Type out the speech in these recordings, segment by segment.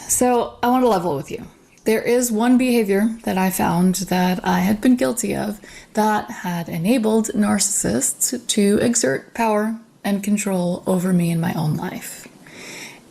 So I want to level with you. There is one behavior that I found that I had been guilty of that had enabled narcissists to exert power and control over me in my own life.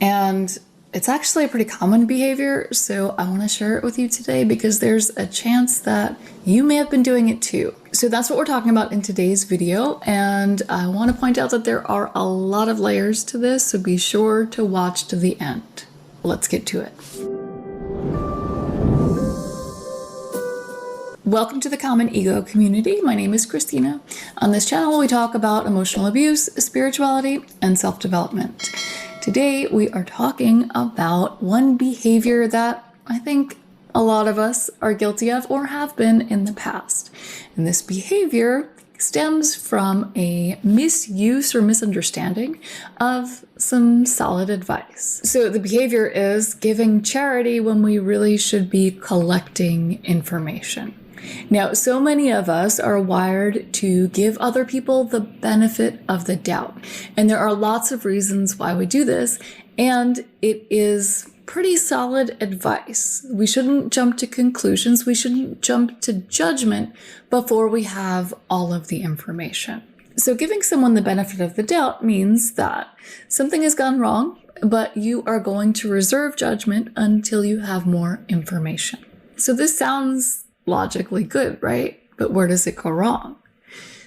And it's actually a pretty common behavior, so I want to share it with you today because there's a chance that you may have been doing it too. So that's what we're talking about in today's video, and I want to point out that there are a lot of layers to this, so be sure to watch to the end. Let's get to it. Welcome to the Common Ego community. My name is Christina. On this channel, we talk about emotional abuse, spirituality, and self-development. Today, we are talking about one behavior that I think a lot of us are guilty of or have been in the past. And this behavior stems from a misuse or misunderstanding of some solid advice. So the behavior is giving charity when we really should be collecting information. Now, so many of us are wired to give other people the benefit of the doubt. And there are lots of reasons why we do this. And it is pretty solid advice. We shouldn't jump to conclusions. We shouldn't jump to judgment before we have all of the information. So giving someone the benefit of the doubt means that something has gone wrong, but you are going to reserve judgment until you have more information. So this sounds logically good, right? But where does it go wrong?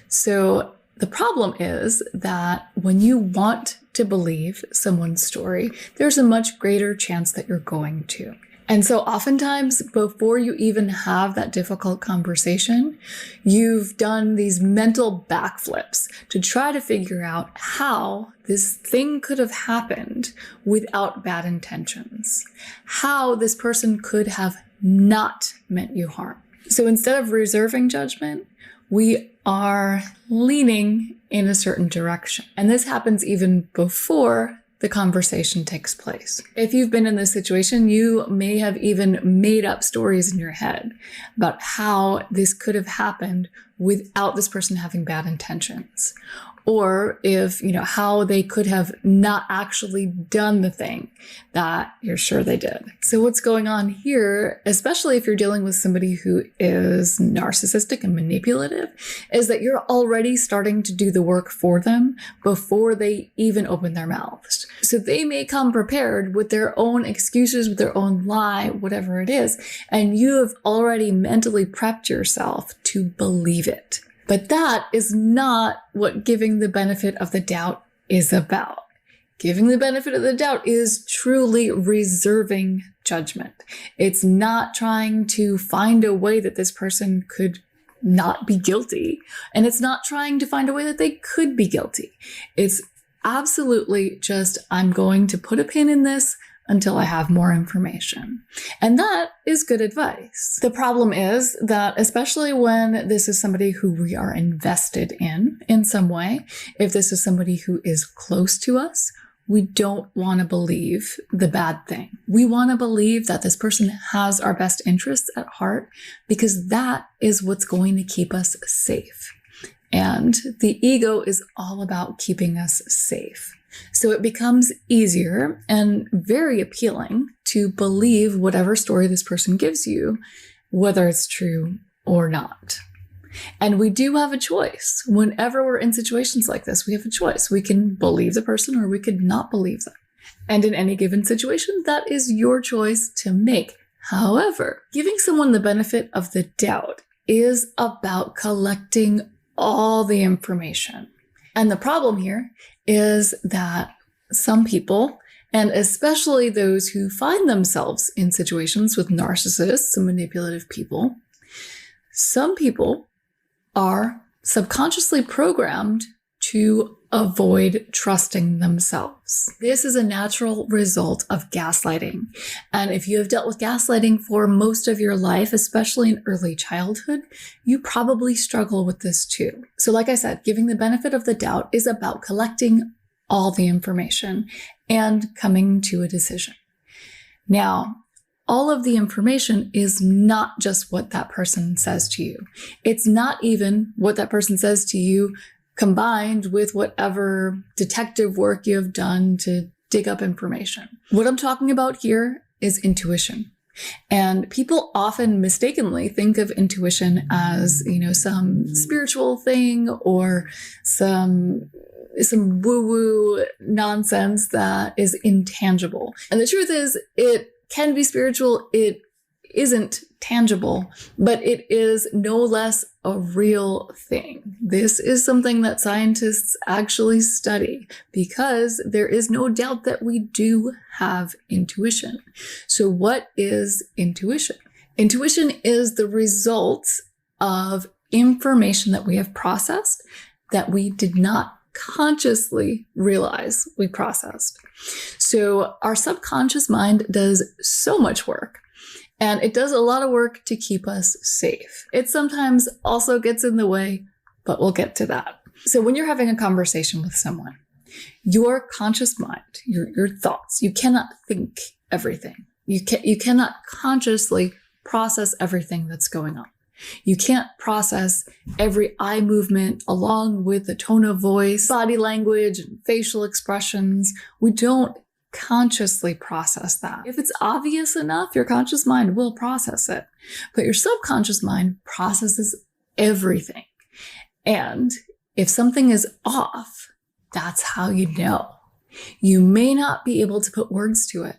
So the problem is that when you want to believe someone's story, there's a much greater chance that you're going to. And so oftentimes, before you even have that difficult conversation, you've done these mental backflips to try to figure out how this thing could have happened without bad intentions, how this person could have not meant you harm. So instead of reserving judgment, we are leaning in a certain direction. And this happens even before the conversation takes place. If you've been in this situation, you may have even made up stories in your head about how this could have happened without this person having bad intentions. Or if, how they could have not actually done the thing that you're sure they did. So what's going on here, especially if you're dealing with somebody who is narcissistic and manipulative, is that you're already starting to do the work for them before they even open their mouths. So they may come prepared with their own excuses, with their own lie, whatever it is, and you have already mentally prepped yourself to believe it. But that is not what giving the benefit of the doubt is about. Giving the benefit of the doubt is truly reserving judgment. It's not trying to find a way that this person could not be guilty. And it's not trying to find a way that they could be guilty. It's absolutely just, I'm going to put a pin in this until I have more information. And that is good advice. The problem is that, especially when this is somebody who we are invested in some way, if this is somebody who is close to us, we don't want to believe the bad thing. We want to believe that this person has our best interests at heart because that is what's going to keep us safe. And the ego is all about keeping us safe. So it becomes easier and very appealing to believe whatever story this person gives you, whether it's true or not. And we do have a choice. Whenever we're in situations like this, we have a choice. We can believe the person or we could not believe them. And in any given situation, that is your choice to make. However, giving someone the benefit of the doubt is about collecting all the information. And the problem here is that some people, and especially those who find themselves in situations with narcissists and manipulative people, some people are subconsciously programmed to avoid trusting themselves. This is a natural result of gaslighting. And if you have dealt with gaslighting for most of your life, especially in early childhood, you probably struggle with this too. So like I said, giving the benefit of the doubt is about collecting all the information and coming to a decision. Now, all of the information is not just what that person says to you. It's not even what that person says to you combined with whatever detective work you have done to dig up information. What I'm talking about here is intuition. And people often mistakenly think of intuition as, some spiritual thing or some woo-woo nonsense that is intangible. And the truth is, it can be spiritual. It isn't tangible, but it is no less a real thing. This is something that scientists actually study because there is no doubt that we do have intuition. So what is intuition? Intuition is the result of information that we have processed that we did not consciously realize we processed. So our subconscious mind does so much work. And it does a lot of work to keep us safe. It sometimes also gets in the way, but we'll get to that. So when you're having a conversation with someone, your conscious mind, your thoughts, you cannot think everything. You cannot consciously process everything that's going on. You can't process every eye movement along with the tone of voice, body language, and facial expressions. We don't consciously process that. If it's obvious enough, your conscious mind will process it, but your subconscious mind processes everything. And if something is off, that's how you know. You may not be able to put words to it,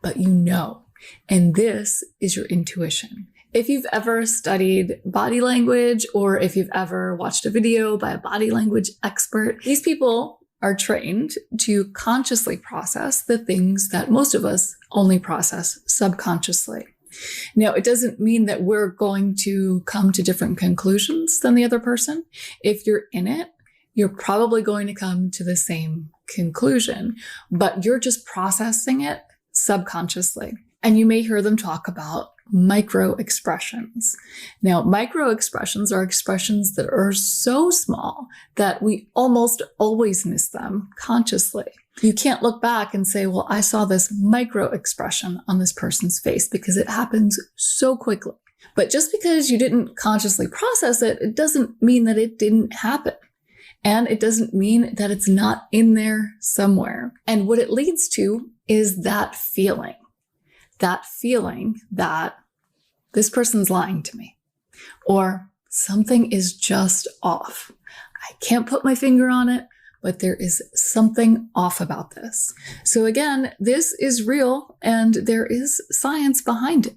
but you know. And this is your intuition. If you've ever studied body language, or if you've ever watched a video by a body language expert, these people are trained to consciously process the things that most of us only process subconsciously. Now, it doesn't mean that we're going to come to different conclusions than the other person. If you're in it, you're probably going to come to the same conclusion, but you're just processing it subconsciously. And you may hear them talk about micro expressions. Now, micro expressions are expressions that are so small that we almost always miss them consciously. You can't look back and say, well, I saw this micro expression on this person's face, because it happens so quickly. But just because you didn't consciously process it, it doesn't mean that it didn't happen. And it doesn't mean that it's not in there somewhere. And what it leads to is that feeling that this person's lying to me, or something is just off. I can't put my finger on it, but there is something off about this. So again, this is real and there is science behind it.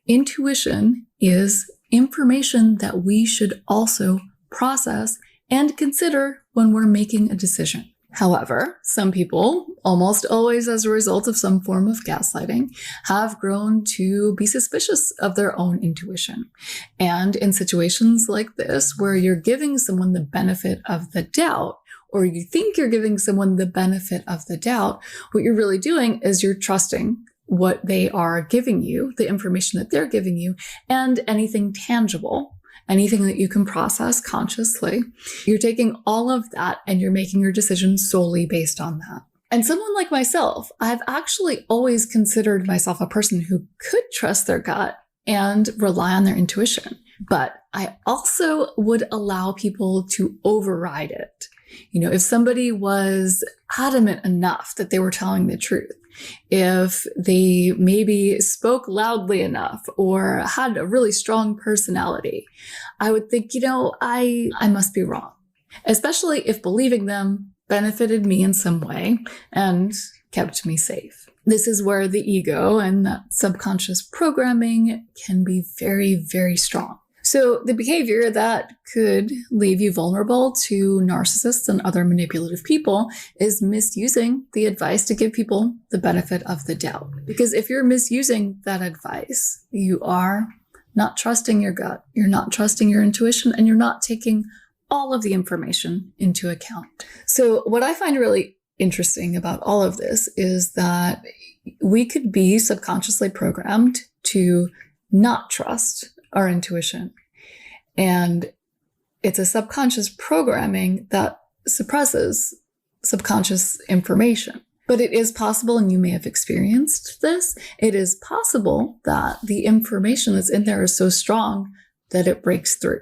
Intuition is information that we should also process and consider when we're making a decision. However, some people, almost always as a result of some form of gaslighting, have grown to be suspicious of their own intuition. And in situations like this, where you're giving someone the benefit of the doubt, or you think you're giving someone the benefit of the doubt, what you're really doing is you're trusting what they are giving you, the information that they're giving you, and anything tangible, anything that you can process consciously. You're taking all of that and you're making your decision solely based on that. And someone like myself, I've actually always considered myself a person who could trust their gut and rely on their intuition. But I also would allow people to override it. If somebody was adamant enough that they were telling the truth, if they maybe spoke loudly enough or had a really strong personality, I would think, I must be wrong, especially if believing them benefited me in some way and kept me safe. This is where the ego and that subconscious programming can be very, very strong. So the behavior that could leave you vulnerable to narcissists and other manipulative people is misusing the advice to give people the benefit of the doubt. Because if you're misusing that advice, you are not trusting your gut, you're not trusting your intuition, and you're not taking all of the information into account. So what I find really interesting about all of this is that we could be subconsciously programmed to not trust our intuition. And it's a subconscious programming that suppresses subconscious information. But it is possible, and you may have experienced this, it is possible that the information that's in there is so strong that it breaks through.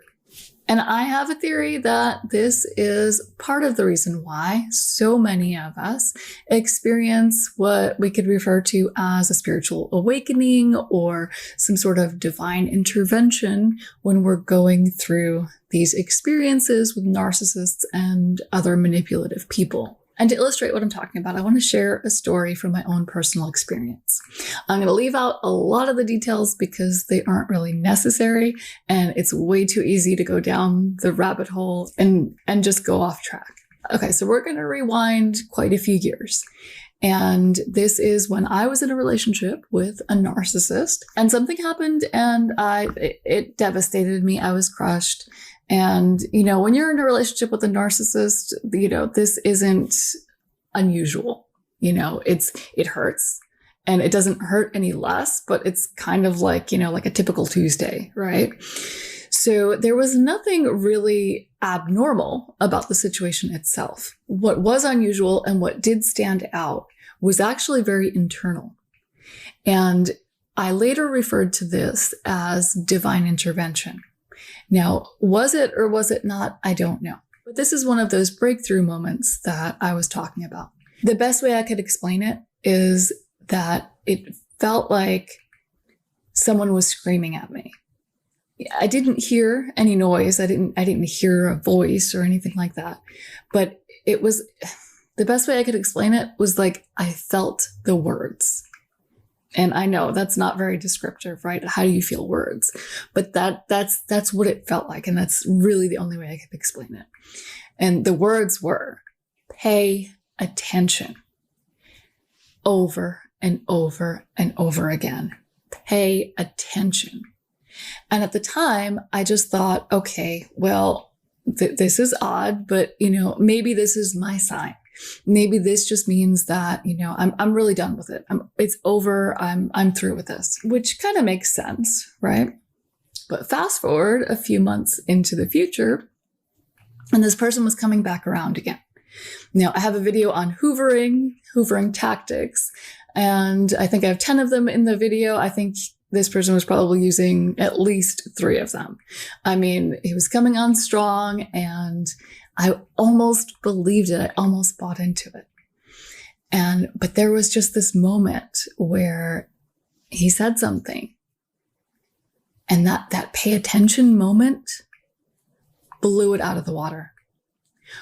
And I have a theory that this is part of the reason why so many of us experience what we could refer to as a spiritual awakening or some sort of divine intervention when we're going through these experiences with narcissists and other manipulative people. And to illustrate what I'm talking about, I want to share a story from my own personal experience. I'm going to leave out a lot of the details because they aren't really necessary, and it's way too easy to go down the rabbit hole and just go off track. Okay, so we're going to rewind quite a few years. And this is when I was in a relationship with a narcissist, and something happened and it devastated me. I was crushed. And, when you're in a relationship with a narcissist, this isn't unusual. It hurts, and it doesn't hurt any less, but it's kind of like a typical Tuesday, right? So there was nothing really abnormal about the situation itself. What was unusual and what did stand out was actually very internal. And I later referred to this as divine intervention. Now, was it or was it not? I don't know. But this is one of those breakthrough moments that I was talking about. The best way I could explain it is that it felt like someone was screaming at me. I didn't hear any noise. I didn't hear a voice or anything like that. But it was, the best way I could explain it was like I felt the words. And I know that's not very descriptive, right? How do you feel words? But that's what it felt like. And that's really the only way I could explain it. And the words were, pay attention. Over and over and over again. Pay attention. And at the time, I just thought, okay, well, this is odd, but maybe this is my sign. Maybe this just means that, I'm really done with it. It's over. I'm through with this, which kind of makes sense, right? But fast forward a few months into the future, and this person was coming back around again. Now, I have a video on hoovering tactics, and I think I have 10 of them in the video. I think this person was probably using at least 3 of them. I mean, he was coming on strong, and I almost believed it. I almost bought into it. But there was just this moment where he said something, and that pay attention moment blew it out of the water.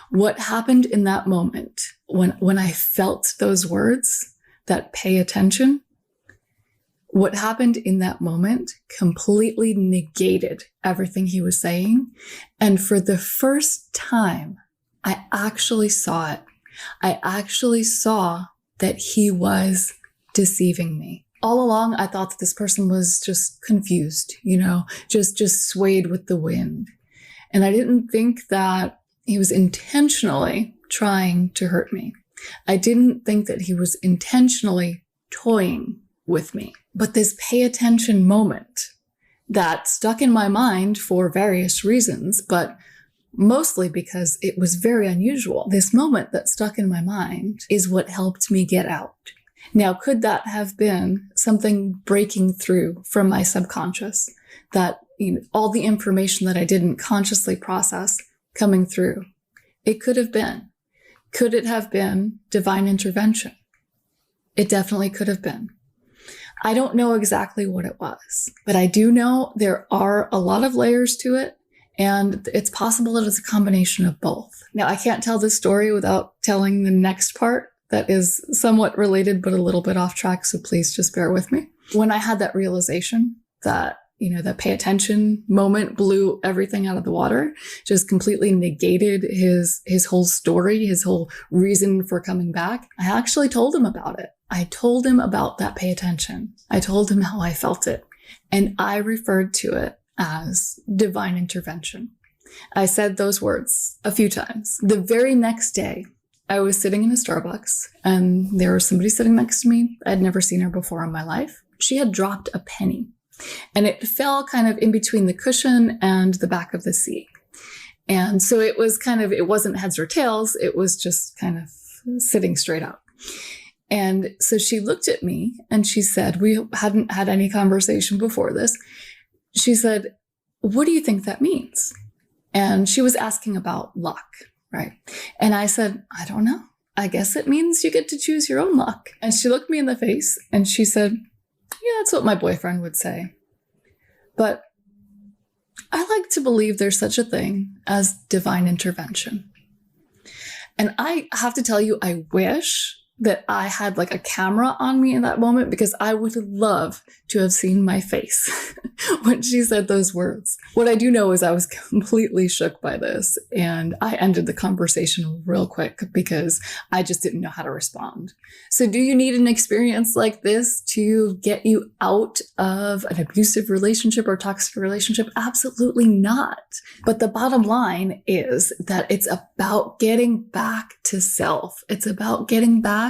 What happened in that moment when I felt those words, that pay attention, what happened in that moment completely negated everything he was saying. And for the first time, I actually saw it. I actually saw that he was deceiving me. All along, I thought that this person was just confused, just swayed with the wind. And I didn't think that he was intentionally trying to hurt me. I didn't think that he was intentionally toying with me. But this pay attention moment that stuck in my mind for various reasons, but mostly because it was very unusual. This moment that stuck in my mind is what helped me get out. Now, could that have been something breaking through from my subconscious, that all the information that I didn't consciously process coming through? It could have been. Could it have been divine intervention? It definitely could have been. I don't know exactly what it was, but I do know there are a lot of layers to it, and it's possible that it's a combination of both. Now, I can't tell this story without telling the next part that is somewhat related, but a little bit off track, so please just bear with me. When I had that realization that, that pay attention moment blew everything out of the water, just completely negated his whole story, his whole reason for coming back, I actually told him about it. I told him about that pay attention. I told him how I felt it. And I referred to it as divine intervention. I said those words a few times. The very next day, I was sitting in a Starbucks, and there was somebody sitting next to me. I'd never seen her before in my life. She had dropped a penny, and it fell kind of in between the cushion and the back of the seat. And so it wasn't heads or tails. It was just kind of sitting straight up. And so she looked at me and she said, we hadn't had any conversation before this. She said, "What do you think that means?" And she was asking about luck, right? And I said, I don't know. I guess it means you get to choose your own luck. And she looked me in the face and she said, yeah, that's what my boyfriend would say. But I like to believe there's such a thing as divine intervention. And I have to tell you, I wish that I had like a camera on me in that moment, because I would love to have seen my face when she said those words. What I do know is I was completely shook by this, and I ended the conversation real quick because I just didn't know how to respond. So do you need an experience like this to get you out of an abusive relationship or toxic relationship? Absolutely not. But the bottom line is that it's about getting back to self. It's about getting back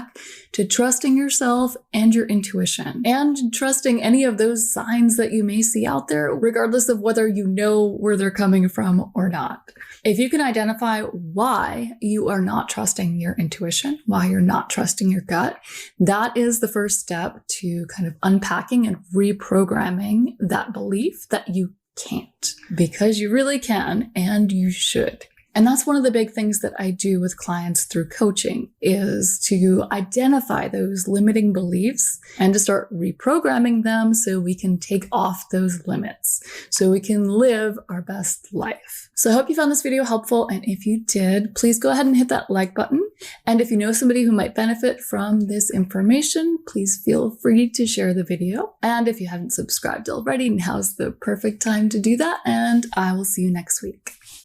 to trusting yourself and your intuition, and trusting any of those signs that you may see out there, regardless of whether you know where they're coming from or not. If you can identify why you are not trusting your intuition, why you're not trusting your gut, that is the first step to kind of unpacking and reprogramming that belief that you can't, because you really can and you should. And that's one of the big things that I do with clients through coaching, is to identify those limiting beliefs and to start reprogramming them so we can take off those limits, so we can live our best life. So I hope you found this video helpful. And if you did, please go ahead and hit that like button. And if you know somebody who might benefit from this information, please feel free to share the video. And if you haven't subscribed already, now's the perfect time to do that. And I will see you next week.